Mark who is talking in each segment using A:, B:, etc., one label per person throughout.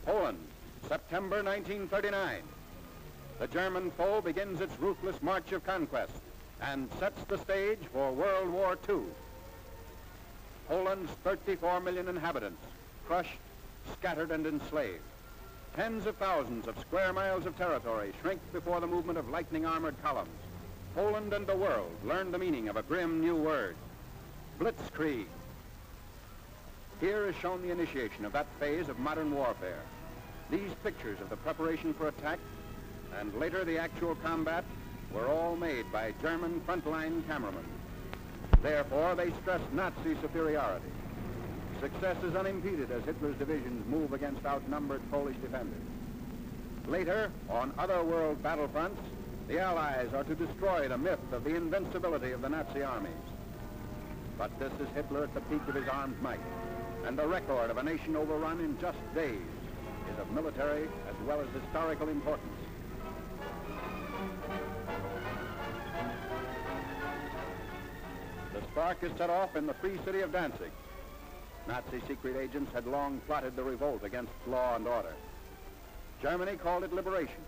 A: Poland, September 1939. The German foe begins its ruthless march of conquest and sets the stage for World War II. Poland's 34 million inhabitants, crushed, scattered, and enslaved. Tens of thousands of square miles of territory shrink before the movement of lightning armored columns. Poland and the world learn the meaning of a grim new word, blitzkrieg. Here is shown the initiation of that phase of modern warfare. These pictures of the preparation for attack and later the actual combat were all made by German frontline cameramen. Therefore, they stress Nazi superiority. Success is unimpeded as Hitler's divisions move against outnumbered Polish defenders. Later, on other world battlefronts, the Allies are to destroy the myth of the invincibility of the Nazi armies. But this is Hitler at the peak of his armed might, and the record of a nation overrun in just days is of military as well as historical importance. The spark is set off in the free city of Danzig. Nazi secret agents had long plotted the revolt against law and order. Germany called it liberation.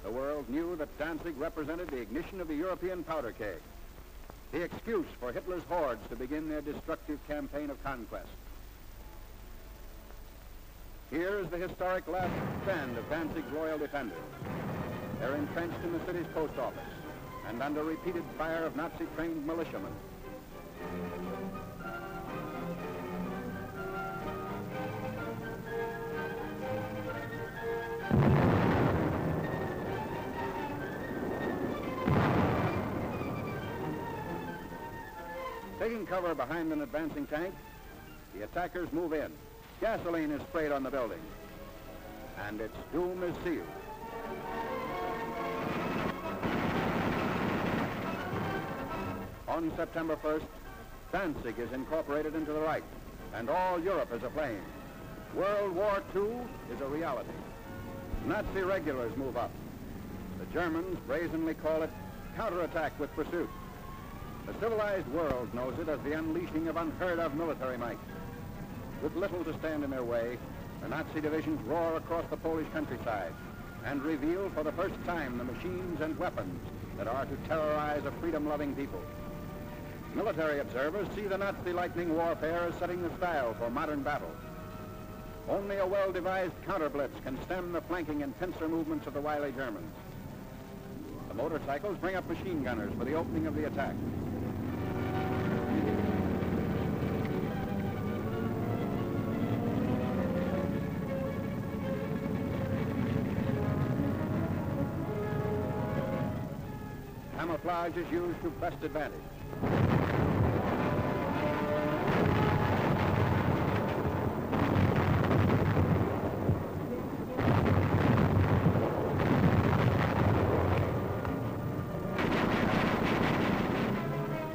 A: The world knew that Danzig represented the ignition of the European powder keg, the excuse for Hitler's hordes to begin their destructive campaign of conquest. Here is the historic last stand of Danzig's loyal defenders. They're entrenched in the city's post office and under repeated fire of Nazi-trained militiamen. Taking cover behind an advancing tank, the attackers move in. Gasoline is sprayed on the building, and its doom is sealed. On September 1st, Danzig is incorporated into the Reich, and all Europe is aflame. World War II is a reality. Nazi regulars move up. The Germans brazenly call it counterattack with pursuit. The civilized world knows it as the unleashing of unheard-of military might. With little to stand in their way, the Nazi divisions roar across the Polish countryside and reveal for the first time the machines and weapons that are to terrorize a freedom-loving people. Military observers see the Nazi lightning warfare as setting the style for modern battle. Only a well-devised counter-blitz can stem the flanking and pincer movements of the wily Germans. The motorcycles bring up machine gunners for the opening of the attack. Camouflage is used to best advantage.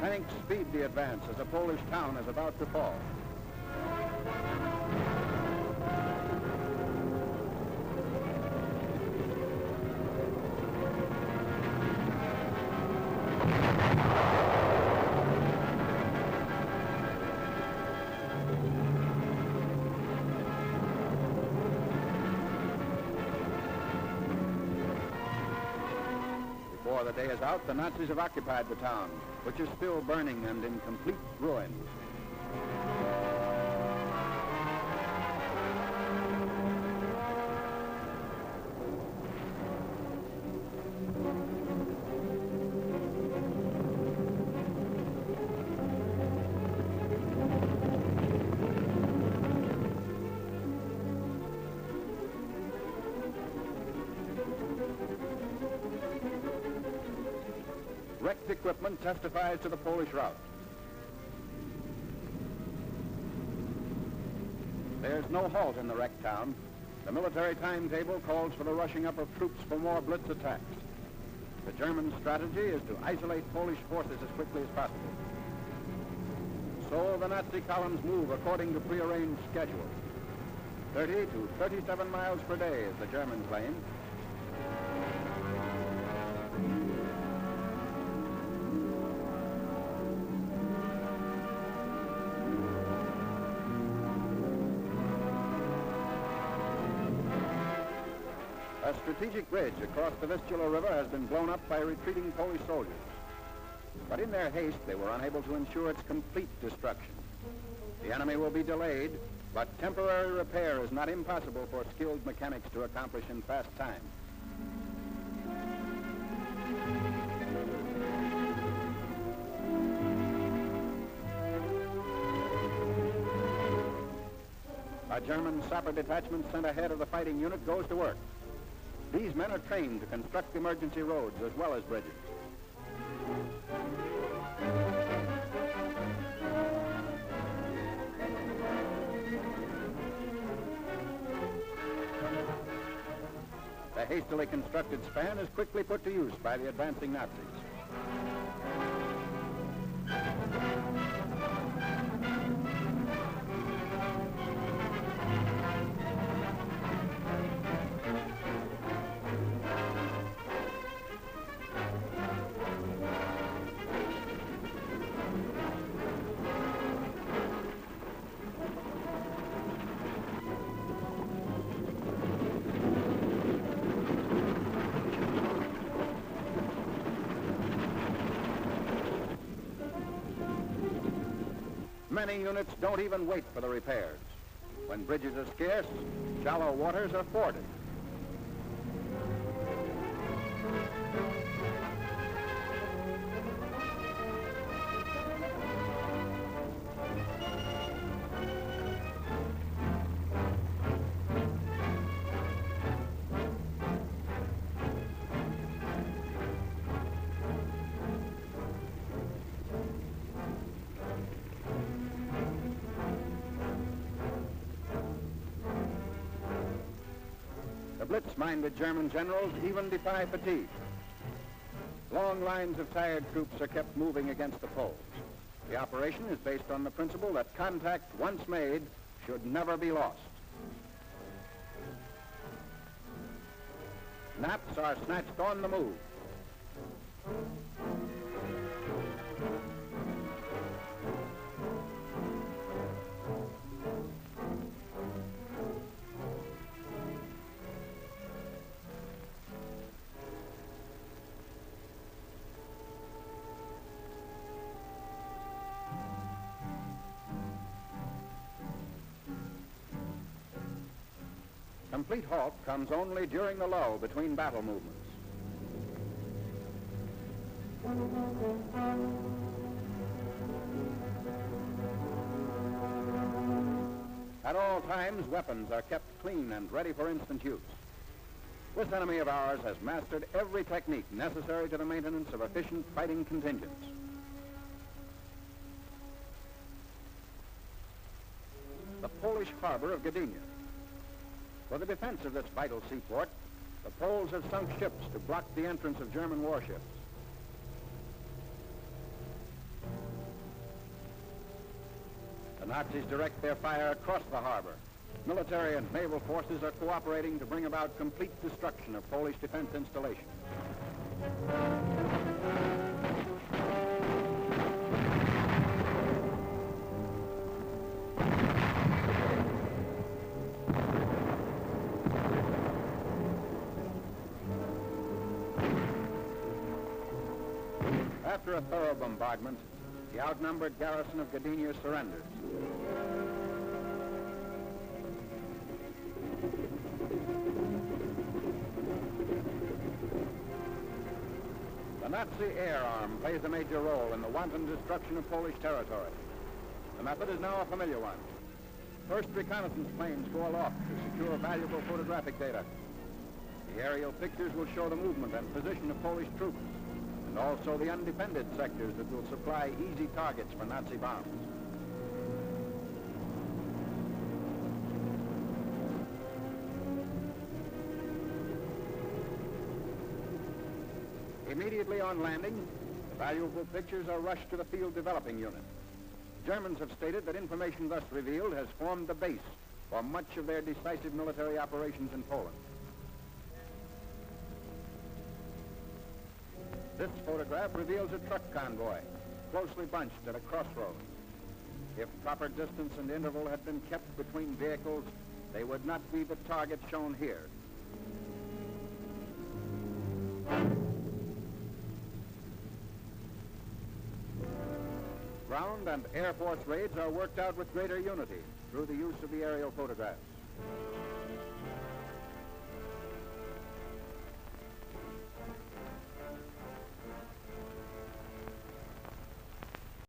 A: Tanks speed the advance as a Polish town is about to fall. Before the day is out, the Nazis have occupied the town, which is still burning and in complete ruins. Wrecked equipment testifies to the Polish rout. There's no halt in the wrecked town. The military timetable calls for the rushing up of troops for more blitz attacks. The German strategy is to isolate Polish forces as quickly as possible. So the Nazi columns move according to prearranged schedule. 30 to 37 miles per day is the German claim. A strategic bridge across the Vistula River has been blown up by retreating Polish soldiers. But in their haste, they were unable to ensure its complete destruction. The enemy will be delayed, but temporary repair is not impossible for skilled mechanics to accomplish in fast time. A German sapper detachment sent ahead of the fighting unit goes to work. These men are trained to construct emergency roads as well as bridges. The hastily constructed span is quickly put to use by the advancing Nazis. Many units don't even wait for the repairs. When bridges are scarce, shallow waters are forded. Blitz-minded German generals even defy fatigue. Long lines of tired troops are kept moving against the Poles. The operation is based on the principle that contact once made should never be lost. Naps are snatched on the move. Complete halt comes only during the lull between battle movements. At all times, weapons are kept clean and ready for instant use. This enemy of ours has mastered every technique necessary to the maintenance of efficient fighting contingents. The Polish harbor of Gdynia. For the defense of this vital seaport, the Poles have sunk ships to block the entrance of German warships. The Nazis direct their fire across the harbor. Military and naval forces are cooperating to bring about complete destruction of Polish defense installations. After a thorough bombardment, the outnumbered garrison of Gdynia surrenders. The Nazi air arm plays a major role in the wanton destruction of Polish territory. The method is now a familiar one. First reconnaissance planes go aloft to secure valuable photographic data. The aerial pictures will show the movement and position of Polish troops, and also the undefended sectors that will supply easy targets for Nazi bombs. Immediately on landing, the valuable pictures are rushed to the field developing unit. Germans have stated that information thus revealed has formed the base for much of their decisive military operations in Poland. This photograph reveals a truck convoy, closely bunched at a crossroads. If proper distance and interval had been kept between vehicles, they would not be the target shown here. ground and Air Force raids are worked out with greater unity through the use of the aerial photographs.